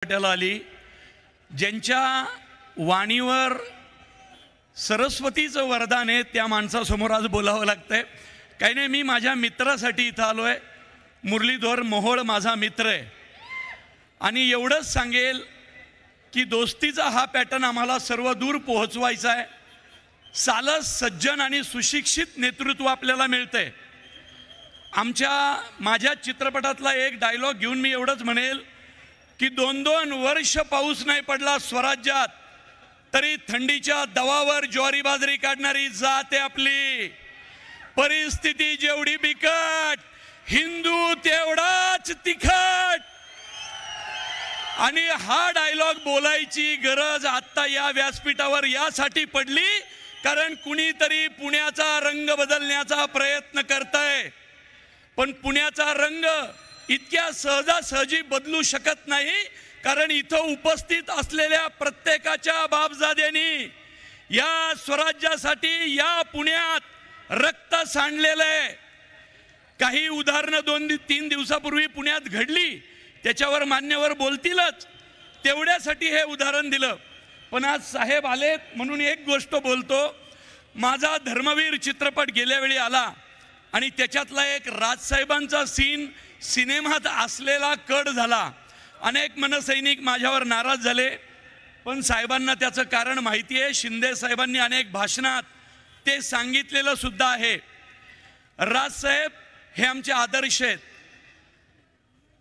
वाट्याला आली, ज्यांच्या वाणीवर सरस्वतीचं वरदान आहे त्या माणसासमोर आज बोलावं लागतंय. काही नाही, मी माझ्या मित्रासाठी इथं आलो आहे. मुरलीधर मोहोळ माझा मित्र आहे आणि एवढंच सांगेल की दोस्तीचा हा पॅटर्न आम्हाला सर्व दूर पोहोचवायचा आहे. सालस सज्जन आणि सुशिक्षित नेतृत्व आपल्याला मिळतंय. माझ्या चित्रपटातला एक डायलॉग घेऊन मी एवढंच म्हणेल की 2-2 वर्ष पाऊस नाही पडला स्वराज्यात तरी थंडीच्या दवावर ज्वारी बाजरी काढणारी जात आहे आपली. परिस्थिती जेवढी बिकट, हिंदू तेवढाच तिखट. आणि हा डायलॉग बोलायची गरज आता या व्यासपीठावर यासाठी पडली कारण कुणीतरी पुण्याचा रंग बदलण्याचा प्रयत्न करतंय. पण पुण्याचा रंग इतक्या सहजासहजी बदलू शकत नाही कारण इथं उपस्थित असलेल्या प्रत्येकाच्या बापजाद्यांनी या स्वराज्यासाठी या पुण्यात रक्त सांडलेलं आहे. काही उदाहरणं 2-3 दिवसापूर्वी पुण्यात घडली, त्याच्यावर मान्यवर बोलतीलच, तेवढ्यासाठी हे उदाहरण दिलं. पण आज साहेब आलेत म्हणून एक गोष्ट बोलतो. माझा धर्मवीर चित्रपट गेल्या वेळी आला आणि त्याच्यातला एक राजसाहेबांचा सीन सिनेमात असलेला कट झाला. अनेक मनसैनिक माझ्यावर नाराज झाले, पण साहेबांना त्याचं कारण माहिती आहे. शिंदे साहेबांनी अनेक भाषणात ते सांगितलेलं सुद्धा आहे. राजसाहेब हे आमचे आदर्श आहेत.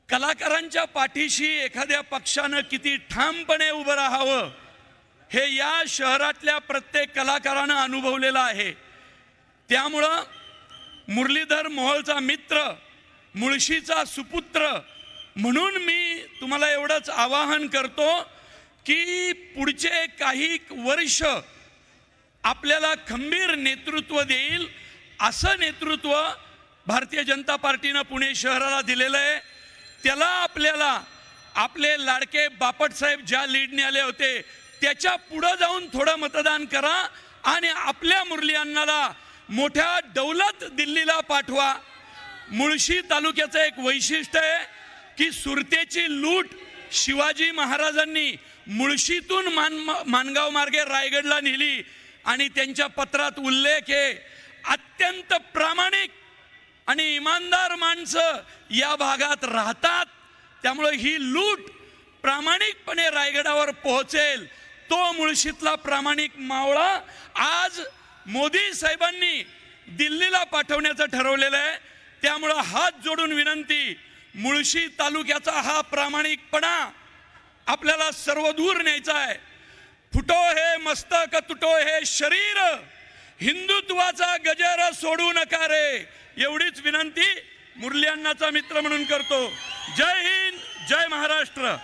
कलाकारांच्या पाठीशी एखाद्या पक्षानं किती ठामपणे उभं राहावं हे या शहरातल्या प्रत्येक कलाकारानं अनुभवलेलं आहे. त्यामुळं मुरलीधर मोहोळचा मित्र, मुळशीचा सुपुत्र म्हणून मी तुम्हाला एवढंच आवाहन करतो की पुढचे काही वर्ष आपल्याला खंबीर नेतृत्व देईल असं नेतृत्व भारतीय जनता पार्टीनं पुणे शहराला दिलेलं आहे. त्याला आपल्याला आपले लाडके बापटसाहेब ज्या लीडने आले होते त्याच्या पुढं जाऊन थोडं मतदान करा आणि आपल्या मुरली अण्णाला मोठ्या दौलत दिल्लीला पाठवा. मुळशी तालुक्याचं एक वैशिष्ट्य आहे की सुरतेची लूट शिवाजी महाराजांनी मुळशीतून माणगाव मार्गे रायगडला नेली आणि त्यांच्या पत्रात उल्लेख आहे अत्यंत प्रामाणिक आणि इमानदार माणसं या भागात राहतात. त्यामुळे ही लूट प्रामाणिकपणे रायगडावर पोहोचेल. तो मुळशीतला प्रामाणिक मावळा आज मोदी साहेबांनी दिल्लीला पाठवण्याचं ठरवलेलं आहे. त्यामुळं हात जोडून विनंती, मुळशी तालुक्याचा हा प्रामाणिकपणा आपल्याला सर्वदूर न्यायचा आहे. फुटो हे मस्तक तुटो हे शरीर, हिंदुत्वाचा गजर सोडू नका रे. एवढीच विनंती मुरली अण्णाचा मित्र म्हणून करतो. जय हिंद, जय महाराष्ट्र.